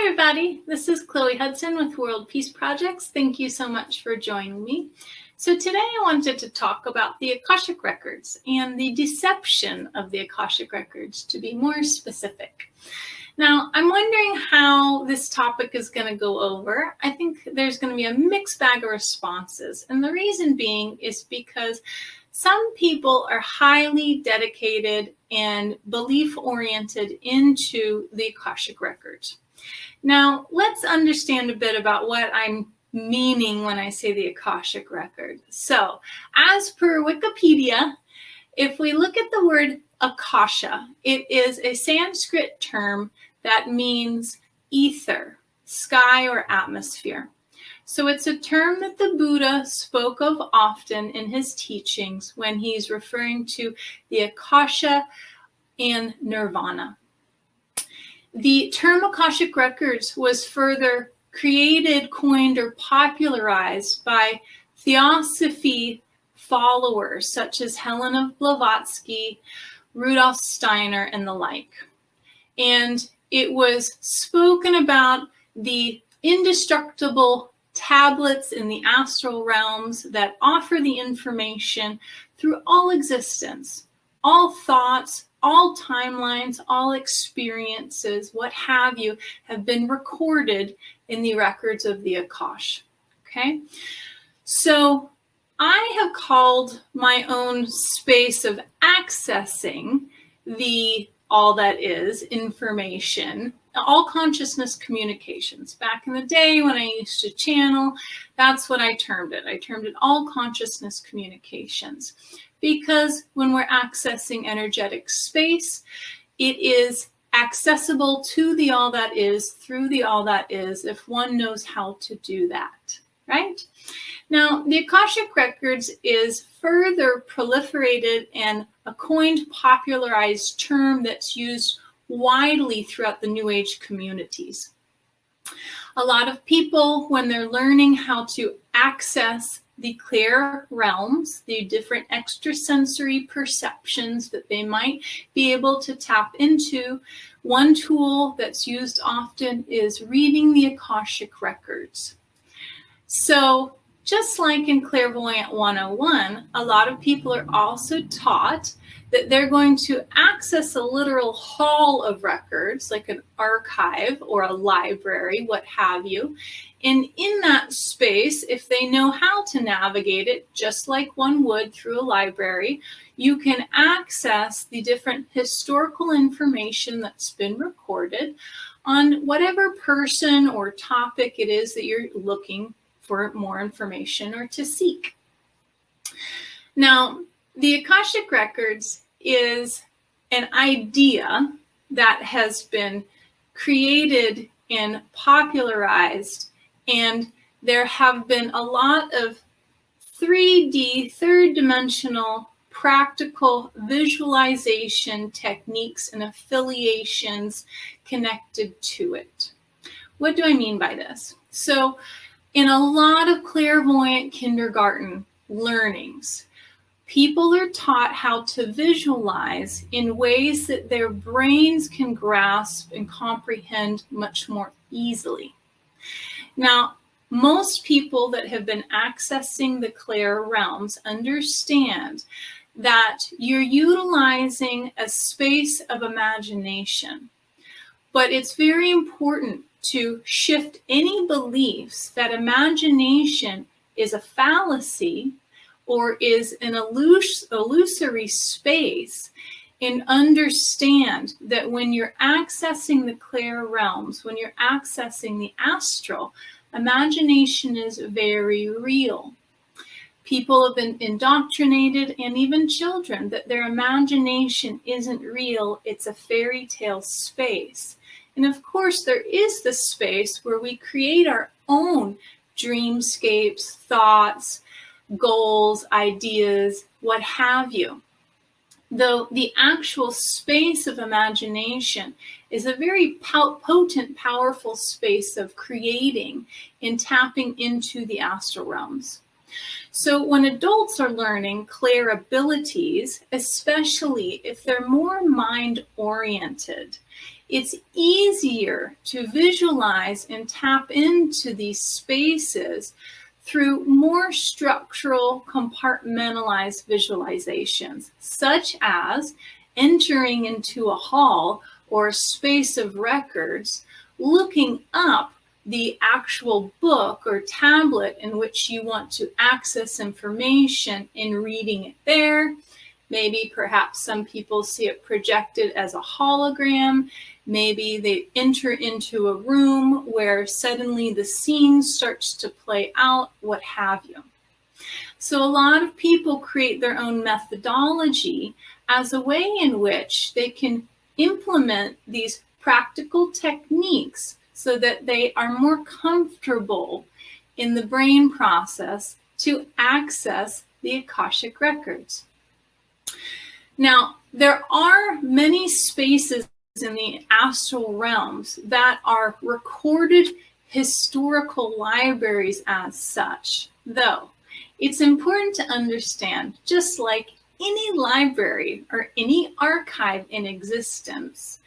everybody, this is Chloe Hudson with World Peace Projects. Thank you so much for joining me. So today I wanted to talk about the Akashic Records and the deception of the Akashic Records, to be more specific. Now, I'm wondering how this topic is going to go over. I think there's going to be a mixed bag of responses. And the reason being is because some people are highly dedicated and belief-oriented into the Akashic Records. Now, let's understand a bit about what I'm meaning when I say the Akashic Record. So, as per Wikipedia, if we look at the word Akasha, it is a Sanskrit term that means ether, sky, or atmosphere. So it's a term that the Buddha spoke of often in his teachings when he's referring to the Akasha and Nirvana. The term Akashic Records was further created, coined, or popularized by Theosophy followers such as Helen of Blavatsky, Rudolf Steiner, and the like. And it was spoken about the indestructible tablets in the astral realms that offer the information through all existence, all thoughts, all timelines, all experiences, what have you, have been recorded in the records of the Akash. Okay? So I have called my own space of accessing the all that is information, all consciousness communications. Back in the day when I used to channel, that's what I termed it. I termed it all consciousness communications. Because when we're accessing energetic space, it is accessible to the all that is, through the all that is, if one knows how to do that, right? Now, the Akashic Records is further proliferated and a coined, popularized term that's used widely throughout the New Age communities. A lot of people, when they're learning how to access the clear realms, the different extrasensory perceptions that they might be able to tap into, one tool that's used often is reading the Akashic Records. So, just like in Clairvoyant 101, a lot of people are also taught that they're going to access a literal hall of records, like an archive or a library, what have you. And in that space, if they know how to navigate it, just like one would through a library, you can access the different historical information that's been recorded on whatever person or topic it is that you're looking for more information or to seek. Now, the Akashic Records is an idea that has been created and popularized, and there have been a lot of 3D, third-dimensional, practical visualization techniques and affiliations connected to it. What do I mean by this? So, in a lot of clairvoyant kindergarten learnings, people are taught how to visualize in ways that their brains can grasp and comprehend much more easily. Now, most people that have been accessing the clair realms understand that you're utilizing a space of imagination, but it's very important to shift any beliefs that imagination is a fallacy or is an illusory space, and understand that when you're accessing the clair realms, when you're accessing the astral, imagination is very real. People have been indoctrinated, and even children, that their imagination isn't real, it's a fairy tale space. And of course, there is the space where we create our own dreamscapes, thoughts, goals, ideas, what have you. Though the actual space of imagination is a very potent, powerful space of creating and tapping into the astral realms. So when adults are learning clair abilities, especially if they're more mind-oriented, It's easier to visualize and tap into these spaces through more structural, compartmentalized visualizations, such as entering into a hall or a space of records, looking up the actual book or tablet in which you want to access information and reading it there. Maybe perhaps some people see it projected as a hologram. Maybe they enter into a room where suddenly the scene starts to play out, what have you. So a lot of people create their own methodology as a way in which they can implement these practical techniques so that they are more comfortable in the brain process to access the Akashic records. Now, there are many spaces in the astral realms that are recorded historical libraries as such, though it's important to understand, just like any library or any archive in existence,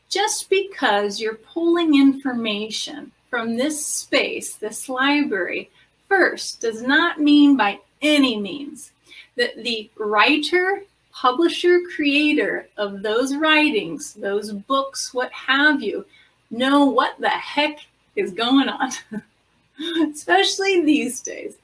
just because you're pulling information from this space, this library, first does not mean by any means that the writer, publisher, creator of those writings, those books, what have you, know what the heck is going on. Especially these days.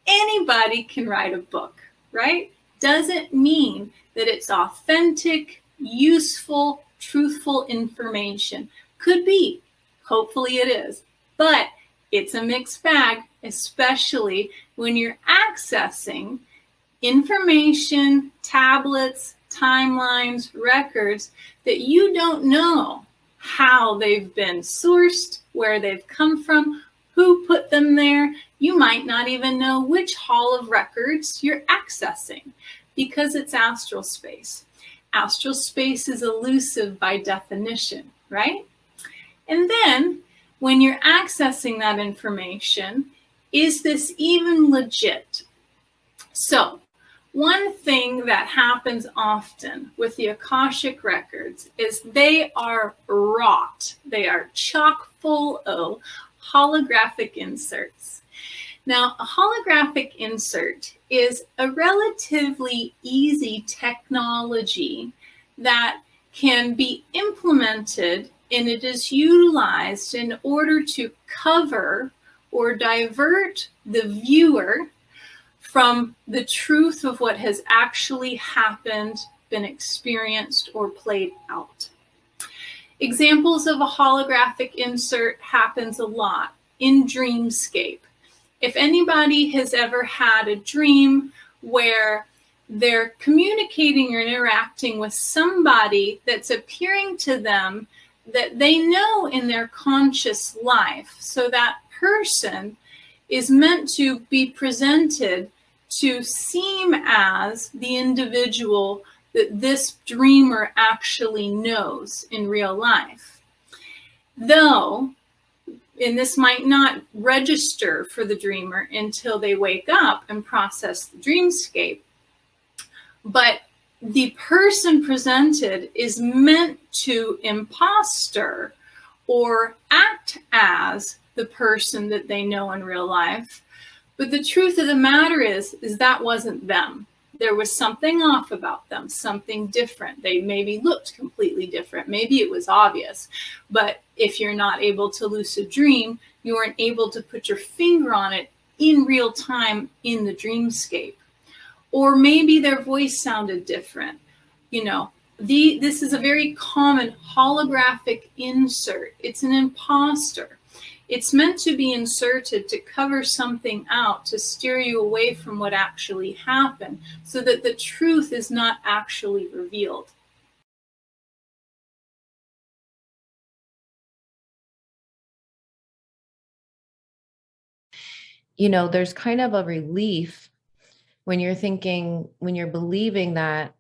Anybody can write a book, right? Doesn't mean that it's authentic, useful, truthful information. Could be. Hopefully it is. But it's a mixed bag, especially when you're accessing information, tablets, timelines, records that you don't know how they've been sourced, where they've come from, who put them there. You might not even know which hall of records you're accessing because it's astral space. Astral space is elusive by definition, right? And then when you're accessing that information, is this even legit? So, one thing that happens often with the Akashic records is they are wrought. They are chock full of holographic inserts. Now, a holographic insert is a relatively easy technology that can be implemented, and it is utilized in order to cover or divert the viewer from the truth of what has actually happened, been experienced, or played out. Examples of a holographic insert happens a lot in dreamscape. If anybody has ever had a dream where they're communicating or interacting with somebody that's appearing to them that they know in their conscious life, so that person is meant to be presented to seem as the individual that this dreamer actually knows in real life. Though, and this might not register for the dreamer until they wake up and process the dreamscape, but the person presented is meant to imposter or act as the person that they know in real life. But the truth of the matter is that wasn't them. There was something off about them, something different. They maybe looked completely different. Maybe it was obvious. But if you're not able to lucid dream, you weren't able to put your finger on it in real time in the dreamscape. Or maybe their voice sounded different. You know, this is a very common holographic insert. It's an imposter. It's meant to be inserted to cover something out, to steer you away from what actually happened, so that the truth is not actually revealed. You know, there's kind of a relief when you're believing that,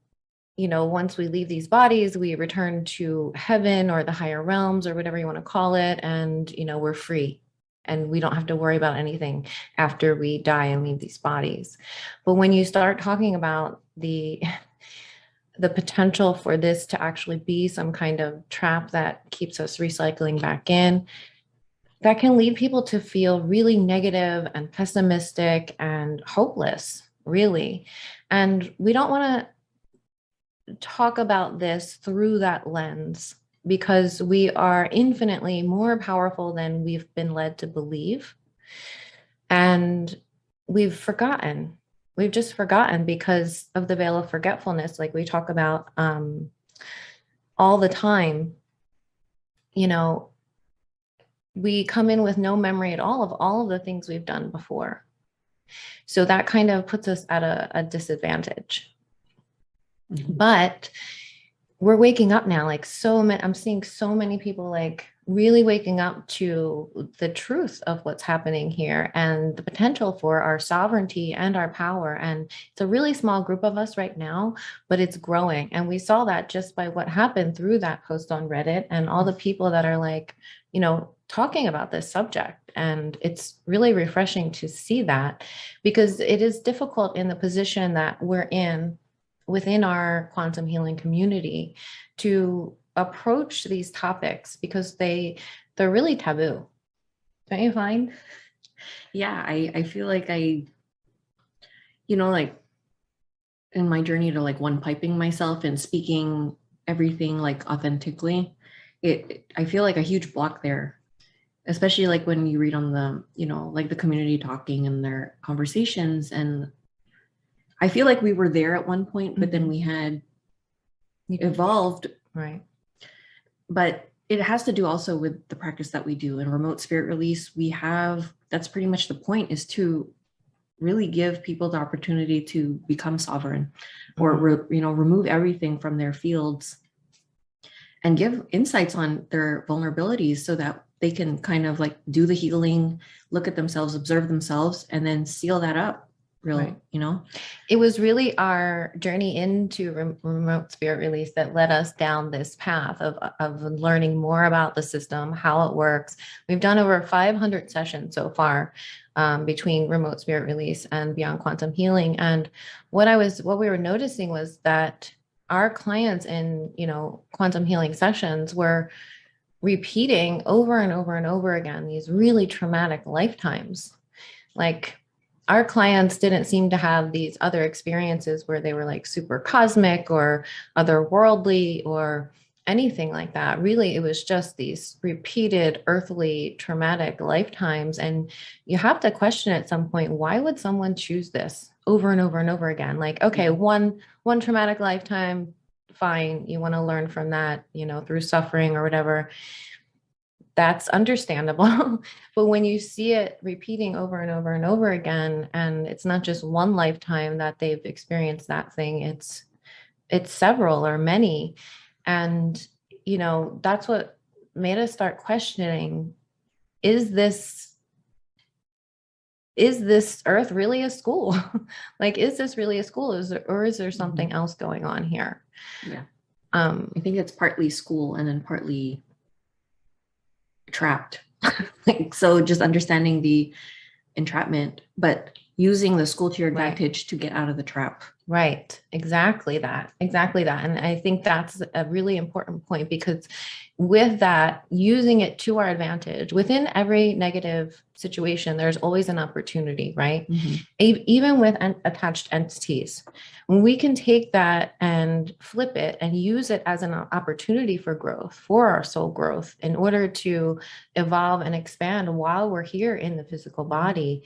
you know, once we leave these bodies, we return to heaven or the higher realms or whatever you want to call it. And, you know, we're free and we don't have to worry about anything after we die and leave these bodies. But when you start talking about the potential for this to actually be some kind of trap that keeps us recycling back in, that can lead people to feel really negative and pessimistic and hopeless, really. And we don't want to talk about this through that lens, because we are infinitely more powerful than we've been led to believe. And we've just forgotten because of the veil of forgetfulness, like we talk about all the time. You know, we come in with no memory at all of the things we've done before. So that kind of puts us at a disadvantage. Mm-hmm. But we're waking up now, like I'm seeing so many people like really waking up to the truth of what's happening here and the potential for our sovereignty and our power. And it's a really small group of us right now, but it's growing. And we saw that just by what happened through that post on Reddit and all the people that are like, you know, talking about this subject. And it's really refreshing to see that, because it is difficult in the position that we're in within our quantum healing community to approach these topics, because they're really taboo. Don't you find? Yeah, I feel like like in my journey to like one piping myself and speaking everything like authentically, I feel like a huge block there, especially like when you read on the, like the community talking and their conversations. And I feel like we were there at one point, but then we had evolved. Right. But it has to do also with the practice that we do in remote spirit release. That's pretty much the point, is to really give people the opportunity to become sovereign, or, remove everything from their fields and give insights on their vulnerabilities so that they can kind of like do the healing, look at themselves, observe themselves, and then seal that up. Right. It was really our journey into remote spirit release that led us down this path of learning more about the system, how it works. We've done over 500 sessions so far between remote spirit release and beyond quantum healing. And what we were noticing was that our clients in, quantum healing sessions were repeating over and over and over again these really traumatic lifetimes. Like, our clients didn't seem to have these other experiences where they were like super cosmic or otherworldly or anything like that. Really, it was just these repeated earthly traumatic lifetimes. And you have to question at some point, why would someone choose this over and over and over again? Like, okay, one traumatic lifetime, fine. You want to learn from that, through suffering or whatever. That's understandable. But when you see it repeating over and over and over again, and it's not just one lifetime that they've experienced that thing, it's several or many. And, that's what made us start questioning, is this earth really a school? Like, is this really a school? Or is there something else going on here? Yeah. I think it's partly school and then partly trapped. So just understanding the entrapment, but using the school to your advantage to get out of the trap. Right. Exactly that. And I think that's a really important point, because with that, using it to our advantage within every negative situation, there's always an opportunity, right? Mm-hmm. Even with attached entities, when we can take that and flip it and use it as an opportunity for growth, for our soul growth, in order to evolve and expand while we're here in the physical body,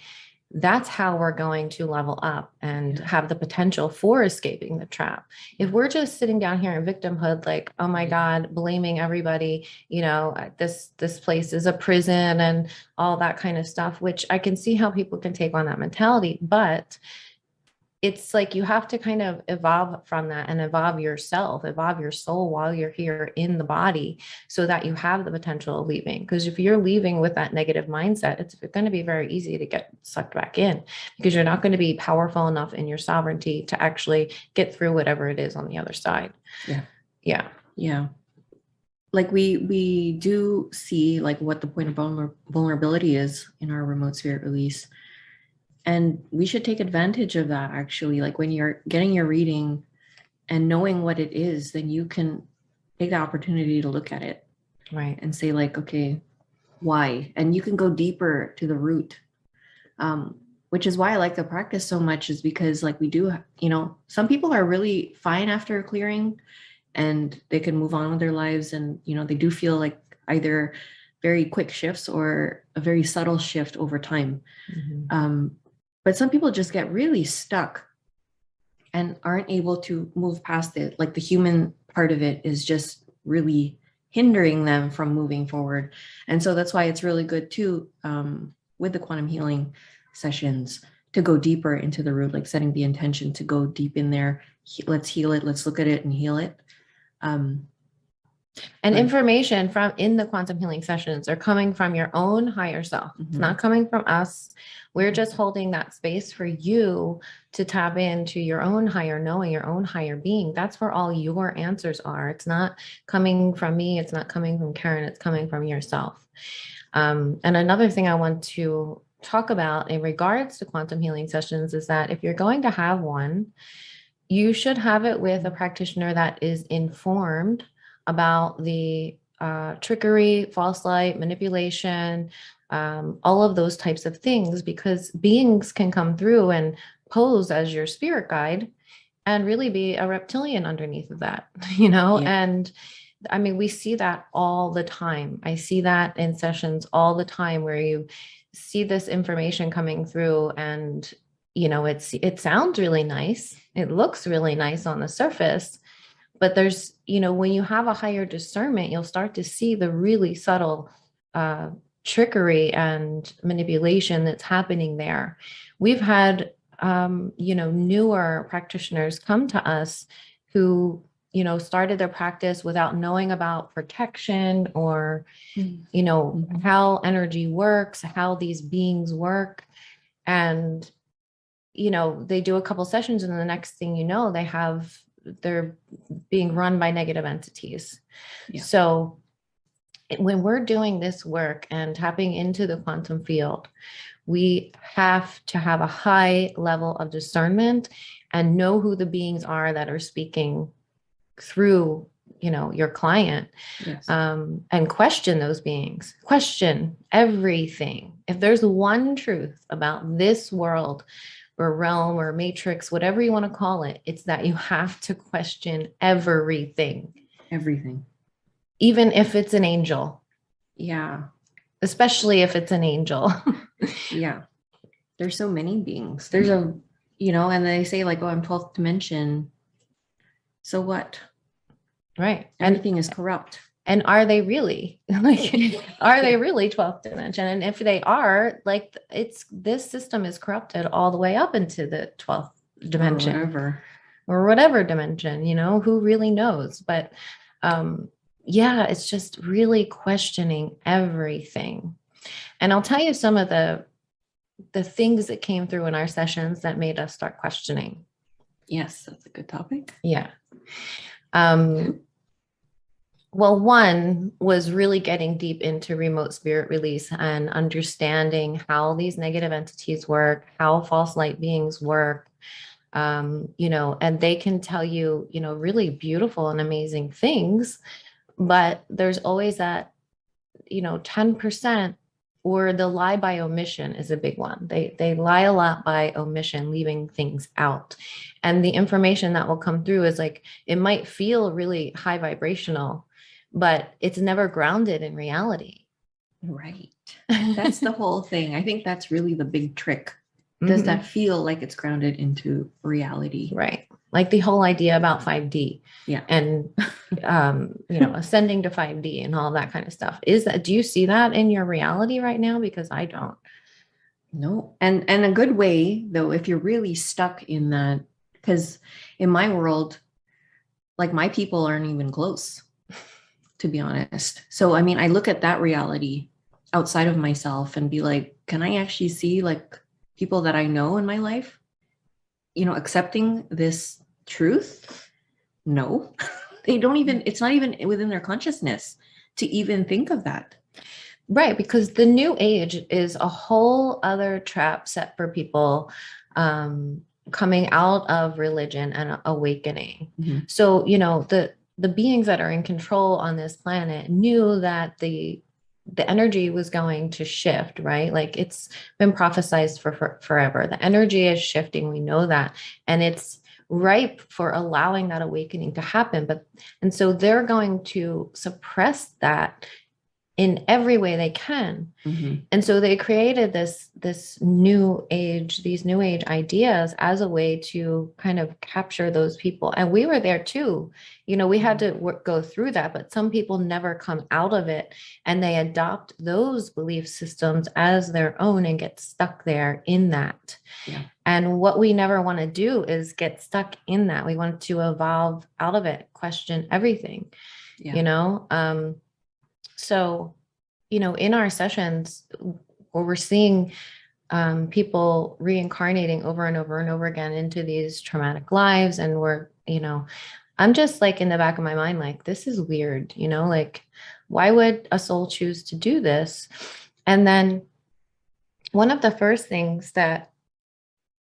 that's how we're going to level up and have the potential for escaping the trap. If we're just sitting down here in victimhood, like, oh my God, blaming everybody, this place is a prison and all that kind of stuff, which I can see how people can take on that mentality, but it's like you have to kind of evolve from that and evolve yourself, evolve your soul while you're here in the body, so that you have the potential of leaving. Because if you're leaving with that negative mindset, it's going to be very easy to get sucked back in, because you're not going to be powerful enough in your sovereignty to actually get through whatever it is on the other side. Yeah. Like we do see like what the point of vulnerability is in our remote spirit release. And we should take advantage of that, actually. Like when you're getting your reading and knowing what it is, then you can take the opportunity to look at it Right. and say like, okay, why? And you can go deeper to the root, which is why I like the practice so much, is because like we do, some people are really fine after clearing and they can move on with their lives. And, they do feel like either very quick shifts or a very subtle shift over time. But some people just get really stuck and aren't able to move past it. Like the human part of it is just really hindering them from moving forward. And so that's why it's really good too, with the quantum healing sessions, to go deeper into the root, like setting the intention to go deep in there. Let's heal it. Let's look at it and heal it. And information from in the quantum healing sessions are coming from your own higher self. It's not coming from us. We're just holding that space for you to tap into your own higher knowing, your own higher being. That's where all your answers are. It's not coming from me. It's not coming from Karen. It's coming from yourself. And another thing I want to talk about in regards to quantum healing sessions is that if you're going to have one, you should have it with a practitioner that is informed about the trickery, false light, manipulation, all of those types of things, because beings can come through and pose as your spirit guide and really be a reptilian underneath of that, Yeah. And I mean, we see that all the time. I see that in sessions all the time where you see this information coming through and, it sounds really nice. It looks really nice on the surface. But there's, when you have a higher discernment, you'll start to see the really subtle trickery and manipulation that's happening there. We've had, newer practitioners come to us who, started their practice without knowing about protection or, how energy works, how these beings work. And, they do a couple sessions and the next thing you know, they're being run by negative entities. Yeah. So when we're doing this work and tapping into the quantum field, we have to have a high level of discernment and know who the beings are that are speaking through, your client. Yes. And question those beings, question everything. If there's one truth about this world or realm or matrix, whatever you want to call it, it's that you have to question everything. Everything. Even if it's an angel. Yeah. Especially if it's an angel. Yeah. There's so many beings. There's and they say like, oh, I'm 12th dimension. So what? Right. Everything is corrupt. And are they really? Are they really 12th dimension? And if they are, this system is corrupted all the way up into the 12th dimension. Or whatever dimension, who really knows? But it's just really questioning everything. And I'll tell you some of the things that came through in our sessions that made us start questioning. Yes, that's a good topic. Yeah. Well, one was really getting deep into remote spirit release and understanding how these negative entities work, how false light beings work, and they can tell you, really beautiful and amazing things, but there's always that, 10%, or the lie by omission is a big one. They lie a lot by omission, leaving things out. And the information that will come through is like, it might feel really high vibrational, but it's never grounded in reality. Right. That's the whole thing. I think that's really the big trick. Does that feel like it's grounded into reality? Right. Like the whole idea about 5D. Yeah. And, ascending to 5D and all that kind of stuff. Do you see that in your reality right now? Because I don't. No. And a good way though, if you're really stuck in that, because in my world, like my people aren't even close, to be honest. So, I mean, I look at that reality outside of myself and be like, can I actually see like people that I know in my life, accepting this truth? No, they don't even, it's not even within their consciousness to even think of that. Right. Because the new age is a whole other trap set for people coming out of religion and awakening. Mhm. So, you know, the beings that are in control on this planet knew that the energy was going to shift, right? Like it's been prophesized for forever. The energy is shifting. We know that. And it's ripe for allowing that awakening to happen. And so they're going to suppress that in every way they can. Mhm. And so they created this new age, these new age ideas as a way to kind of capture those people. And we were there too. You know, we had to go through that, but some people never come out of it and they adopt those belief systems as their own and get stuck there in that. Yeah. And what we never want to do is get stuck in that. We want to evolve out of it, question everything, Yeah. you know? So, you know, in our sessions where we're seeing people reincarnating over and over and over again into these traumatic lives, and we're, you know, I'm just like in the back of my mind, like, this is weird, you know, like, why would a soul choose to do this? And then one of the first things that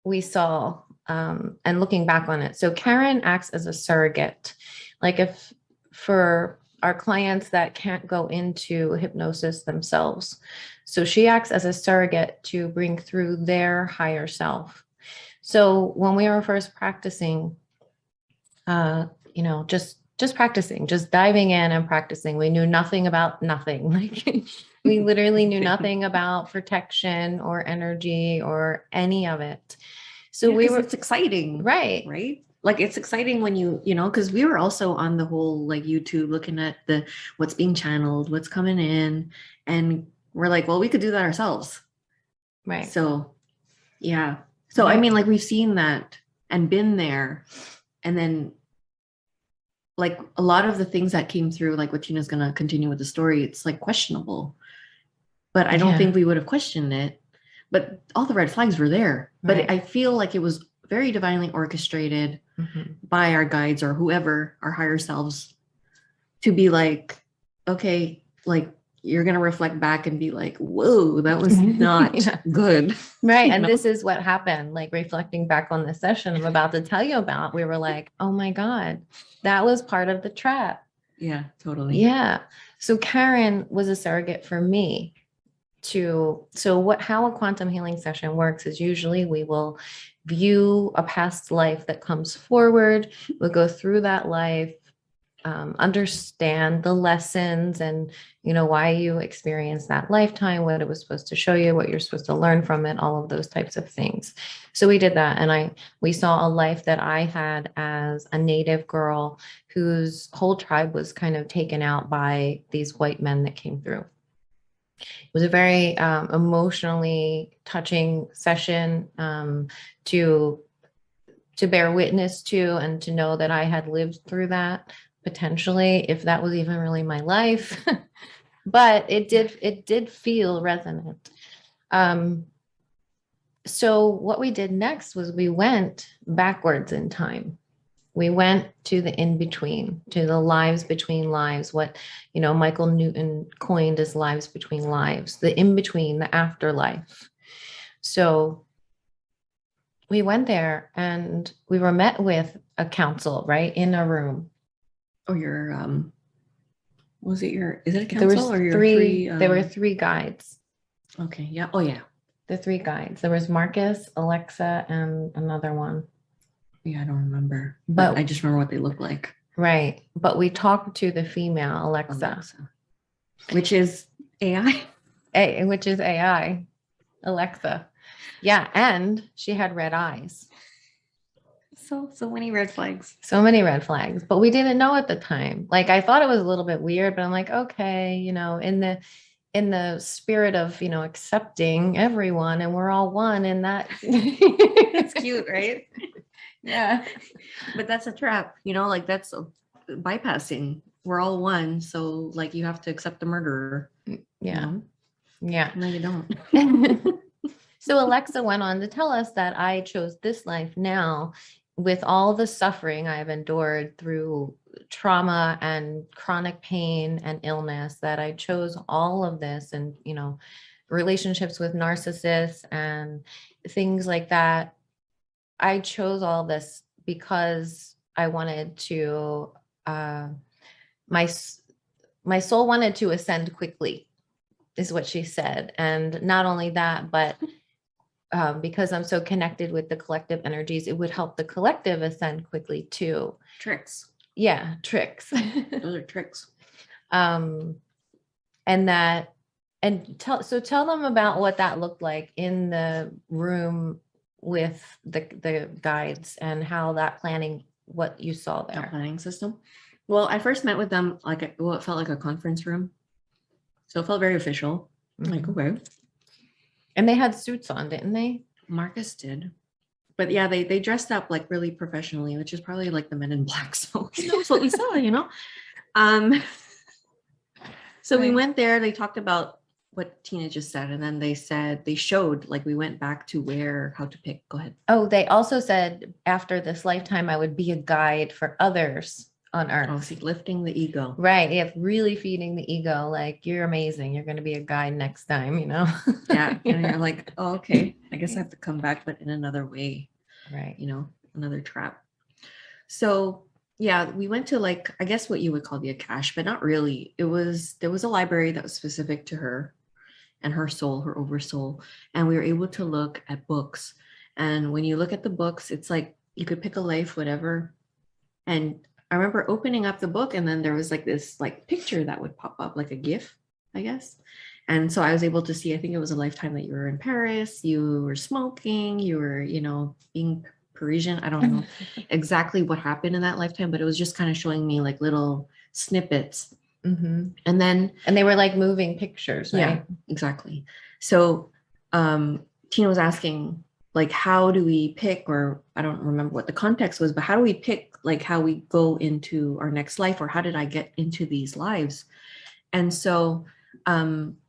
we saw, and looking back on it, so Karen acts as a surrogate. Like if for our clients that can't go into hypnosis themselves, so she acts as a surrogate to bring through their higher self. So when we were first practicing, you know, just practicing, just diving in and practicing, we knew nothing about nothing. Like we literally knew nothing about protection or energy or any of it. So we were, it's exciting, right? Like it's exciting when you know, because we were also on the whole like YouTube looking at the what's being channeled, what's coming in, and we're like, well, we could do that ourselves, Right. So yeah. So I mean, like we've seen that and been there, and then like a lot of the things that came through, like what Tina's gonna continue with the story, it's like questionable, but I don't think we would have questioned it. But all the red flags were there. Right. But I feel like it was very divinely orchestrated by our guides or whoever, our higher selves, to be like, okay, like you're going to reflect back and be like, whoa, that was not good. Right. And this is what happened, like reflecting back on the session I'm about to tell you about. We were like, oh my God, that was part of the trap. Yeah, totally. Yeah. So Karen was a surrogate for me how a quantum healing session works is usually we will view a past life that comes forward. We'll go through that life, understand the lessons and, you know, why you experienced that lifetime, what it was supposed to show you, what you're supposed to learn from it, all of those types of things. So we did that. And we saw a life that I had as a native girl whose whole tribe was kind of taken out by these white men that came through. It was a very emotionally touching session to bear witness to, and to know that I had lived through that potentially, if that was even really my life. But it did feel resonant. So what we did next was we went backwards in time. We went to the in-between, to the lives between lives, what, you know, Michael Newton coined as lives between lives, the in-between, the afterlife. So we went there and we were met with a council, right, in a room. Or your, is it a council There was or your three, there were three guides. Okay, yeah. Oh, yeah. The three guides. There was Marcus, Alexa, and another one. Yeah, I don't remember, but I just remember what they look like. Right. But we talked to the female Alexa. Which is AI. Which is AI, Alexa. Yeah. And she had red eyes. So many red flags. So many red flags, but we didn't know at the time. Like I thought it was a little bit weird, but I'm like, okay, you know, in the spirit of, you know, accepting everyone and we're all one, and that it's cute, right? Yeah. But that's a trap, you know, like that's bypassing. We're all one. So like you have to accept the murderer. Yeah. You know? Yeah. No, you don't. So Alexa went on to tell us that I chose this life now with all the suffering I've endured through trauma and chronic pain and illness, that I chose all of this, and, you know, relationships with narcissists and things like that. I chose all this because I wanted to, my soul wanted to ascend quickly, is what she said. And not only that, but because I'm so connected with the collective energies, it would help the collective ascend quickly too. Tricks. Yeah, tricks. Those are tricks. And that, and tell them about what that looked like in the room with the guides and how that planning, what you saw The there. planning system. Well, I first met with them like it felt like a conference room. So it felt very official. Like, Mhm. okay. And they had suits on, didn't they? Marcus did. But yeah, they dressed up like really professionally, which is probably like the Men in Black. So who knows what we saw, you know? So we Right. went there, they talked about what Tina just said, and then they showed, like we went back to how to pick. Go ahead. Oh, they also said after this lifetime, I would be a guide for others on earth. Oh, see, lifting the ego. Right. Yeah. Really feeding the ego. Like, you're amazing. You're going to be a guide next time, you know? Yeah. And you're like, oh, okay, I guess I have to come back, but in another way, Right. you know, another trap. So yeah, we went to like, I guess what you would call the Akash, but not really. There was a library that was specific to her and her soul, her oversoul. And we were able to look at books. And when you look at the books, it's like you could pick a life, whatever. And I remember opening up the book, and then there was like this like picture that would pop up, like a GIF, I guess. And so I was able to see, I think it was a lifetime that you were in Paris, you were smoking, you were, you know, being Parisian. I don't know exactly what happened in that lifetime, but it was just kind of showing me like little snippets. Mm-hmm. And then, and they were like moving pictures, right? yeah, exactly. So Tina was asking, like, how do we pick, or I don't remember what the context was, but how do we pick like how we go into our next life, or how did I get into these lives? And so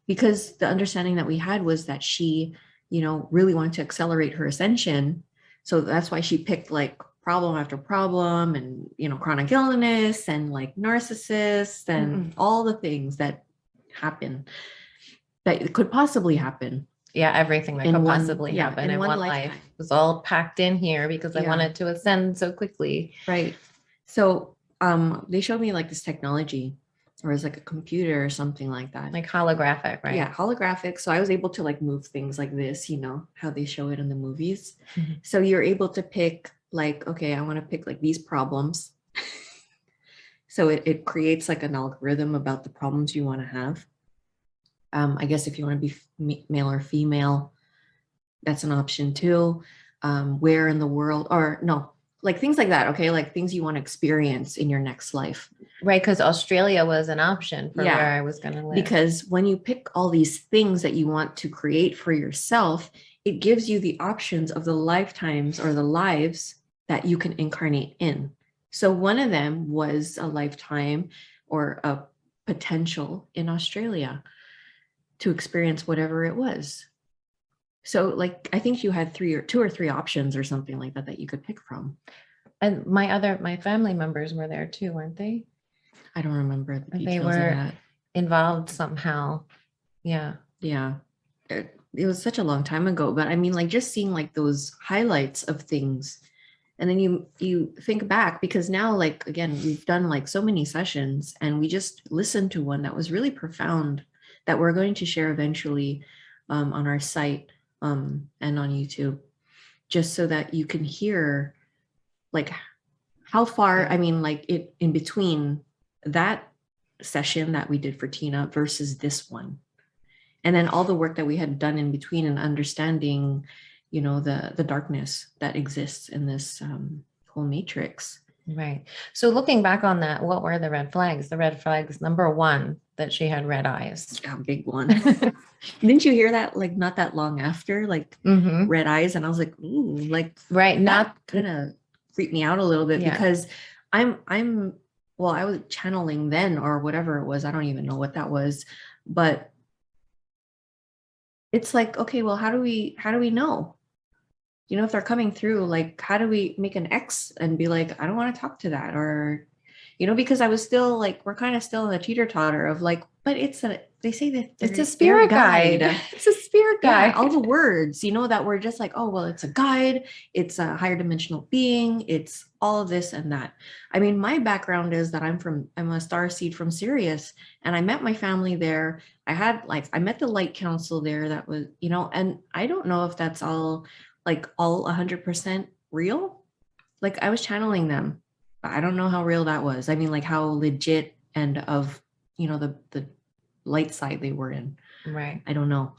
because the understanding that we had was that she, you know, really wanted to accelerate her ascension. So that's why she picked like problem after problem, and, you know, chronic illness and like narcissists and all the things that happen that could possibly happen. Yeah, everything that In could one- possibly yeah, happen in in one one life lifetime. was all packed in here because I Yeah. wanted to ascend so quickly. Right. So they showed me like this technology, or it's like a computer or something like that. Like holographic, right? Yeah, holographic. So I was able to like move things like this, you know, how they show it in the movies. Mhm. So you're able to pick like, okay, I want to pick like these problems. So it creates like an algorithm about the problems you want to have. I guess if you want to be male or female, that's an option too. Where in the world, or no, like things like that. Okay, like things you want to experience in your next life. Right, because Australia was an option for Yeah, where I was going to live. Because when you pick all these things that you want to create for yourself, it gives you the options of the lifetimes or the lives that you can incarnate in. So one of them was a lifetime or a potential in Australia to experience whatever it was. So like, I think you had two or three options or something like that you could pick from. And my family members were there too, weren't they? I don't remember the details They of were that. involved somehow. Yeah. Yeah. It was such a long time ago, but I mean, like just seeing like those highlights of things, and then you think back, because now, like, again, we've done like so many sessions, and we just listened to one that was really profound that we're going to share eventually on our site and on YouTube, just so that you can hear like how far, I mean, like it in between that session that we did for Tina versus this one. And then all the work that we had done in between, and understanding, you know, the darkness that exists in this whole matrix. Right. So looking back on that, what were the red flags? The red flags, number one, that she had red eyes. A big one. Didn't you hear that like not that long after, like red eyes? And I was like, ooh, like, right. Not kind of freaked me out a little bit, because well, I was channeling then, or whatever it was. I don't even know what that was, but it's like, okay, well, how do we know? You know, if they're coming through, like, how do we make an X and be like, I don't want to talk to that? Or, you know, because I was still like, we're kind of still in the teeter totter of like, but they say that it's a spirit guide. It's a spirit guy. Yeah, all the words, that we're just like, oh, well, it's a guide, it's a higher dimensional being, it's all of this and that. I mean, my background is that I'm a star seed from Sirius, and I met my family there. I met the light council there that was, and I don't know if that's all 100% real. Like, I was channeling them, but I don't know how real that was. I mean, like, how legit and of, the light side they were in. Right. I don't know.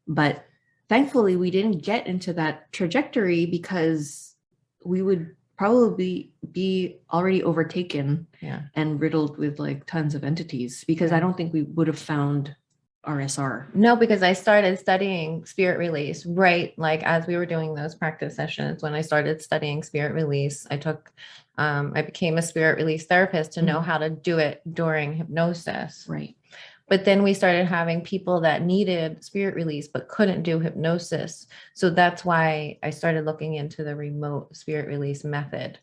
But thankfully, we didn't get into that trajectory because we would probably be already overtaken and riddled with tons of entities, because I don't think we would have found RSR. No, because I started studying spirit release, right? Like, as we were doing those practice sessions, when I started studying spirit release, I became a spirit release therapist to know how to do it during hypnosis. Right. But then we started having people that needed spirit release but couldn't do hypnosis. So that's why I started looking into the remote spirit release method.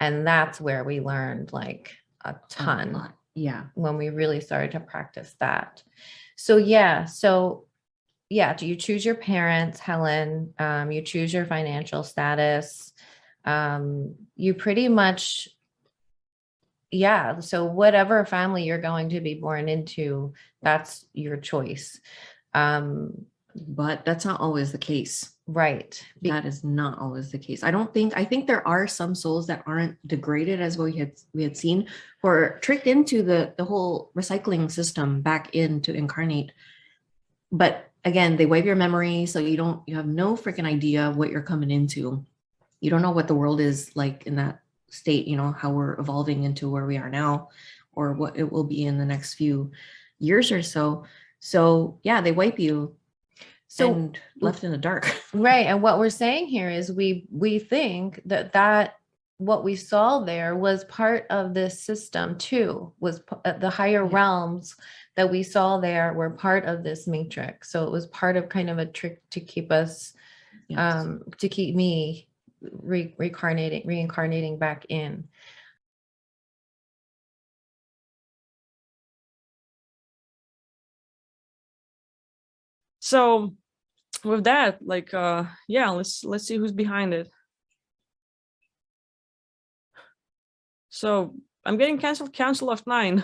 And that's where we learned a ton. Yeah. When we really started to practice that. So you choose your parents, Helen, you choose your financial status. You pretty much, so whatever family you're going to be born into, that's your choice. But that's not always the case. Right. That is not always the case. I think there are some souls that aren't degraded, as we had seen, or tricked into the whole recycling system back in to incarnate. But again, they wipe your memory, so you have no freaking idea what you're coming into. You don't know what the world is like in that state, how we're evolving into where we are now, or what it will be in the next few years or so. So yeah, they wipe you and left in the dark. Right. And what we're saying here is we think that what we saw there was part of this system too, was the higher realms that we saw there were part of this matrix. So it was part of kind of a trick to keep us, to keep me reincarnating back in. So with that, let's see who's behind it. So I'm getting Council of 9.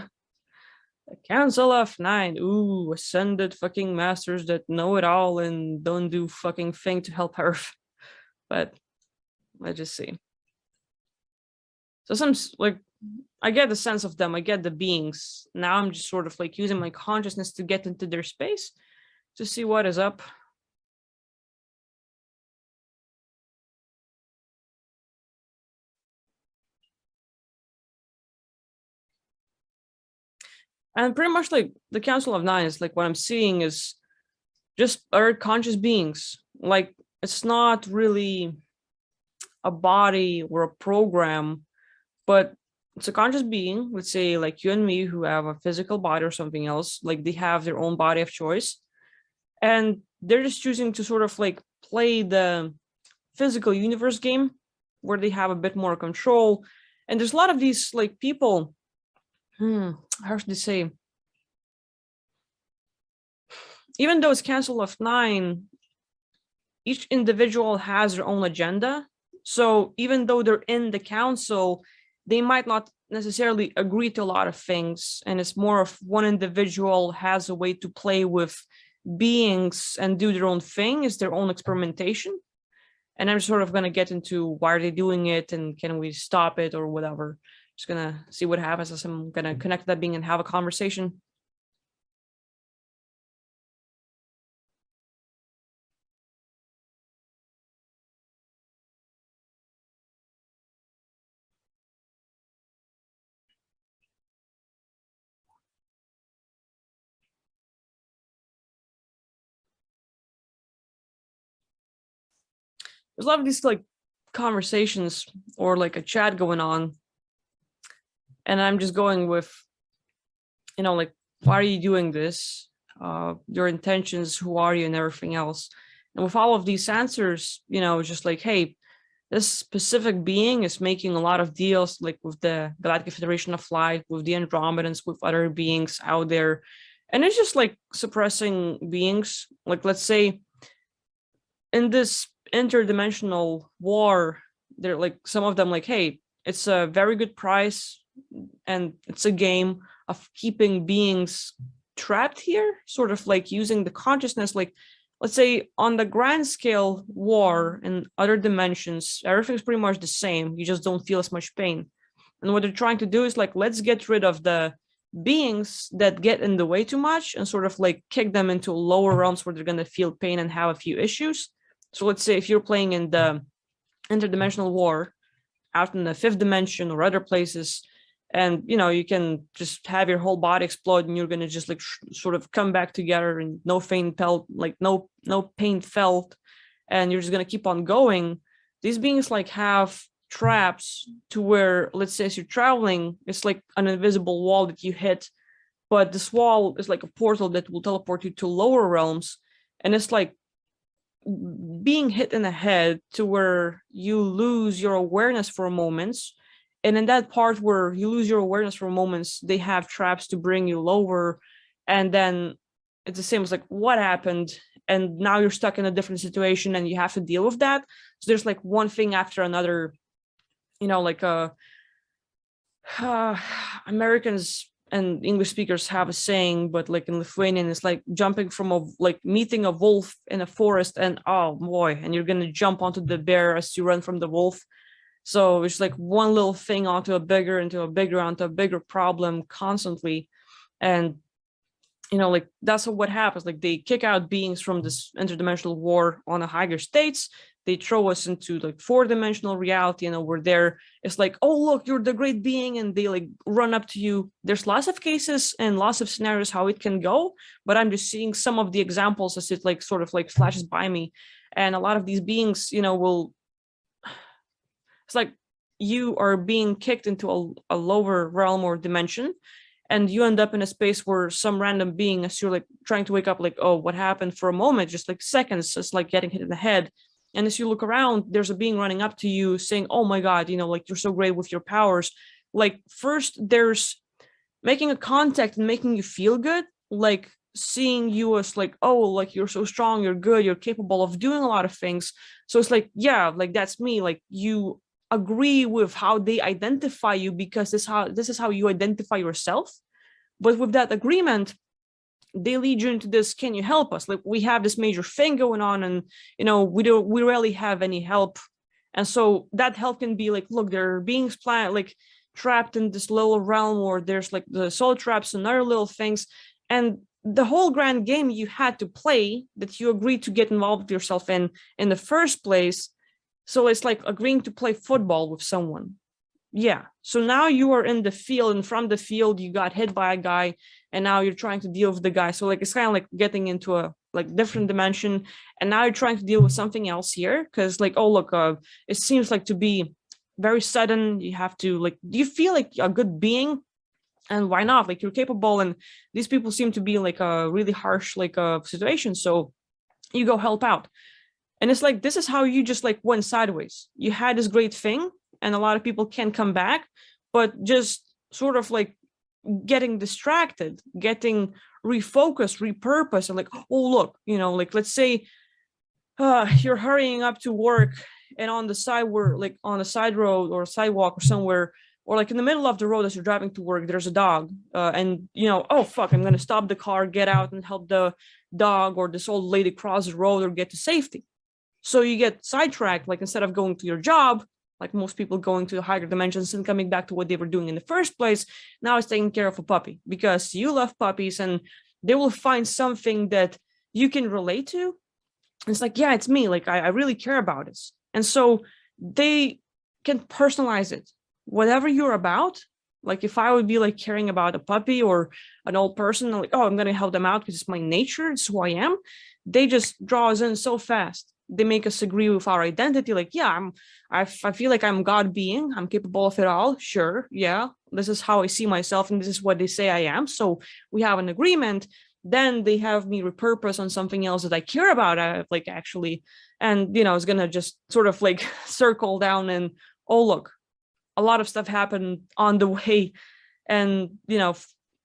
Council of 9. Ooh, ascended fucking masters that know it all and don't do fucking thing to help Earth. But let's just see. So I get the sense of them. I get the beings. Now I'm just sort of using my consciousness to get into their space to see what is up. And pretty much the Council of 9 is what I'm seeing is just our conscious beings. It's not really a body or a program, but it's a conscious being. Let's say you and me, who have a physical body or something else. They have their own body of choice, and they're just choosing to sort of play the physical universe game, where they have a bit more control. And there's a lot of these people. How should I say? Even though it's Council of 9, each individual has their own agenda. So even though they're in the council, they might not necessarily agree to a lot of things. And it's more of one individual has a way to play with beings and do their own thing, is their own experimentation. And I'm sort of going to get into why are they doing it and can we stop it or whatever. Just going to see what happens as I'm going to connect to that being and have a conversation. There's a lot of these conversations or a chat going on, and I'm just going with, why are you doing this? Your intentions, who are you, and everything else. And with all of these answers, it's just hey, this specific being is making a lot of deals with the Galactic Federation of Light, with the Andromedans, with other beings out there, And it's just like suppressing beings. Like, let's say in this interdimensional war, they're like, some of them like, hey, it's a very good price and it's a game of keeping beings trapped here, sort of like using the consciousness. Like, let's say on the grand scale war in other dimensions, everything's pretty much the same. You just don't feel as much pain. And what they're trying to do is like, let's get rid of the beings that get in the way too much and sort of like kick them into lower realms where they're going to feel pain and have a few issues. So let's say if you're playing in the interdimensional war out in the fifth dimension or other places, and you can just have your whole body explode and you're going to just like sort of come back together and no pain felt, like no pain felt, and you're just going to keep on going. These beings like have traps to where, let's say as you're traveling, it's like an invisible wall that you hit, but this wall is like a portal that will teleport you to lower realms, and it's like being hit in the head to where you lose your awareness for moments. And in that part where you lose your awareness for moments, they have traps to bring you lower. And then it's the same as like, what happened? And now you're stuck in a different situation and you have to deal with that. So there's like one thing after another, like Americans and English speakers have a saying, but like in Lithuanian, it's like jumping from like meeting a wolf in a forest, and oh boy, and you're gonna jump onto the bear as you run from the wolf. So it's like one little thing onto a bigger, onto a bigger problem constantly. And like that's what happens. Like they kick out beings from this interdimensional war on a higher states. They throw us into like 4-dimensional reality, and over there it's like, oh look, you're the great being, and they like run up to you. There's lots of cases and lots of scenarios how it can go, but I'm just seeing some of the examples as it like sort of like flashes by me. And a lot of these beings, will, it's like you are being kicked into a lower realm or dimension, and you end up in a space where some random being, as you're like trying to wake up, like, oh, what happened, for a moment, just like seconds, just like getting hit in the head. And as you look around, there's a being running up to you saying, oh my God, like you're so great with your powers. Like first there's making a contact and making you feel good, like seeing you as like, oh, like you're so strong, you're good, you're capable of doing a lot of things. So it's like, yeah, like that's me. Like you agree with how they identify you because this is how you identify yourself. But with that agreement, they lead you into this, can you help us? Like we have this major thing going on, and we rarely have any help. And so that help can be like, look, there are beings like trapped in this little realm, or there's like the soul traps and other little things. And the whole grand game you had to play, that you agreed to get involved with yourself in the first place. So it's like agreeing to play football with someone. Yeah. So now you are in the field, and from the field, you got hit by a guy, and now you're trying to deal with the guy. So like, it's kind of like getting into a like different dimension, and now you're trying to deal with something else here. Cause like, oh, look, it seems like to be very sudden. You have to like, do you feel like a good being? And why not? Like you're capable, and these people seem to be like a really harsh, like situation. So you go help out. And it's like, this is how you just like went sideways. You had this great thing, and a lot of people can come back, but just sort of like getting distracted, getting refocused, repurposed, and like, oh, look, like let's say you're hurrying up to work, and on the side, where like on a side road or sidewalk or somewhere, or like in the middle of the road as you're driving to work, there's a dog, and oh fuck, I'm gonna stop the car, get out and help the dog or this old lady cross the road or get to safety. So you get sidetracked, like instead of going to your job, like most people going to higher dimensions and coming back to what they were doing in the first place, now it's taking care of a puppy because you love puppies, and they will find something that you can relate to. It's like, yeah, it's me. Like I really care about this. And so they can personalize it. Whatever you're about, like if I would be like caring about a puppy or an old person, I'm like, oh, I'm going to help them out because it's my nature. It's who I am. They just draw us in so fast. They make us agree with our identity. Like, yeah, I feel like I'm God being. I'm capable of it all. Sure. Yeah. This is how I see myself, and this is what they say I am. So we have an agreement. Then they have me repurpose on something else that I care about, like actually. And, it's going to just sort of like circle down and, oh, look, a lot of stuff happened on the way. And,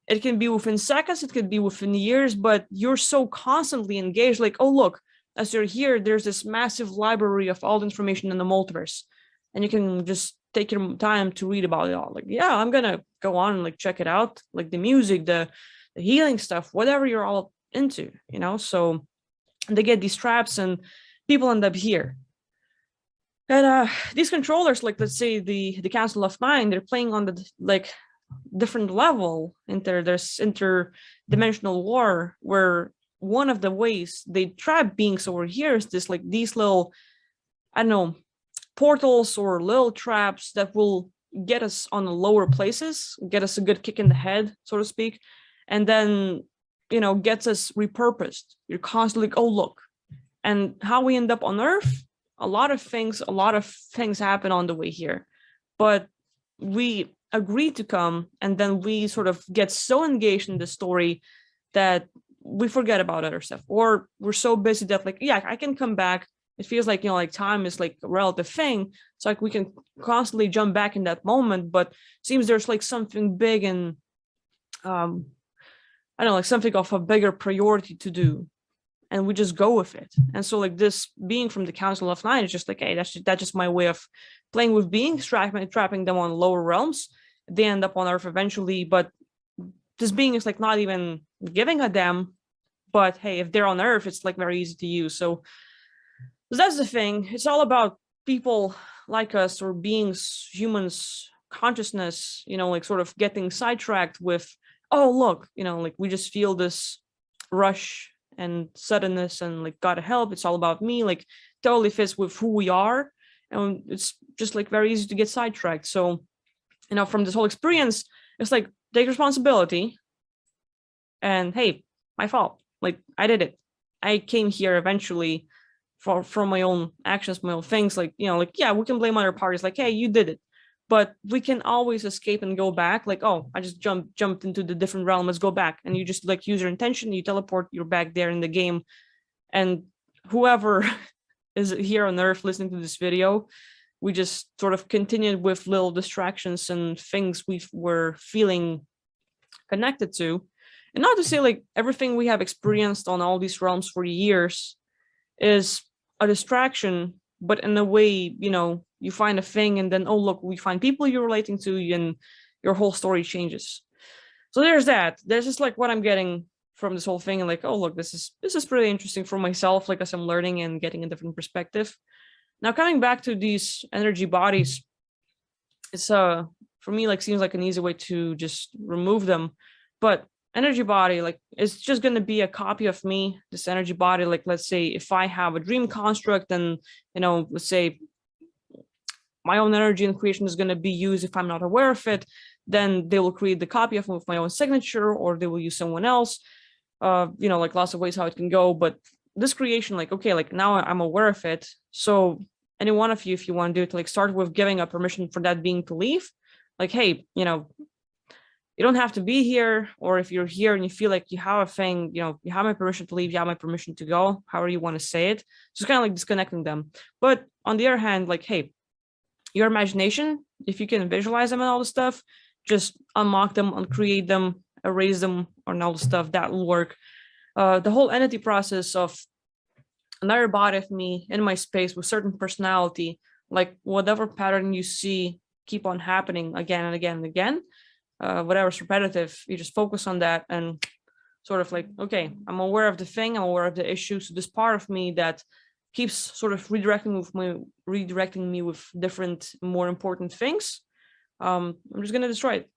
It can be within seconds, it could be within years, but you're so constantly engaged, like, oh, look, as you're here, there's this massive library of all the information in the multiverse. And you can just take your time to read about it all. Like, yeah, I'm gonna go on and like check it out, like the music, the healing stuff, whatever you're all into, you know. So they get these traps and people end up here. And these controllers, like let's say the Council of Nine, they're playing on the like different level. There's interdimensional war, where one of the ways they trap beings over here is this like these little, I don't know, portals or little traps that will get us on the lower places, get us a good kick in the head, so to speak, and then, you know, gets us repurposed. You're constantly like, oh, look. And how we end up on Earth, a lot of things happen on the way here. But we agree to come, and then we sort of get so engaged in the story that we forget about other stuff. Or we're so busy that like, yeah, I can come back. It feels like, you know, like time is like a relative thing. It's like we can constantly jump back in that moment, but it seems there's like something big and I don't know, like something of a bigger priority to do. And we just go with it. And so like this being from the Council of Nine is just like, hey, that's just my way of playing with beings, trapping them on lower realms. They end up on Earth eventually, but this being is like not even giving a damn. But hey, if they're on Earth, it's like very easy to use. So that's the thing. It's all about people like us, or beings, humans, consciousness, you know, like sort of getting sidetracked with, oh, look, you know, like we just feel this rush and suddenness and like gotta help. It's all about me, like totally fits with who we are. And it's just like very easy to get sidetracked. So, you know, from this whole experience, it's like take responsibility and hey, my fault. Like I did it. I came here eventually from my own actions, my own things. Like, you know, like, yeah, we can blame other parties. Like, hey, you did it. But we can always escape and go back. Like, oh, I just jumped into the different realm. Let's go back. And you just like use your intention. You teleport. You're back there in the game. And whoever is here on Earth listening to this video, we just sort of continued with little distractions and things we were feeling connected to. And not to say like everything we have experienced on all these realms for years is a distraction, but in a way, you know, you find a thing and then, oh, look, we find people you're relating to and your whole story changes. So there's that. There's just like what I'm getting from this whole thing, and like, oh, look, this is pretty interesting for myself, like as I'm learning and getting a different perspective. Now, coming back to these energy bodies, it's for me, like seems like an easy way to just remove them. But energy body, like it's just going to be a copy of me, this energy body. Like, let's say if I have a dream construct, and, you know, let's say my own energy and creation is going to be used if I'm not aware of it, then they will create the copy of my own signature, or they will use someone else. You know, like lots of ways how it can go. But this creation, like, okay, like now I'm aware of it. So any one of you, if you want to do it, like start with giving a permission for that being to leave. Like, hey, you know, you don't have to be here, or if you're here and you feel like you have a thing, you know, you have my permission to leave, you have my permission to go, however you want to say it. Just kind of like disconnecting them. But on the other hand, like, hey, your imagination, if you can visualize them and all the stuff, just unlock them, uncreate them, erase them, or all the stuff that will work. The whole entity process of another body of me in my space with certain personality, like whatever pattern you see keep on happening again and again and again, whatever's repetitive, you just focus on that and sort of like, okay, I'm aware of the thing, I'm aware of the issue. So this part of me that keeps sort of redirecting me with different, more important things, I'm just gonna destroy it.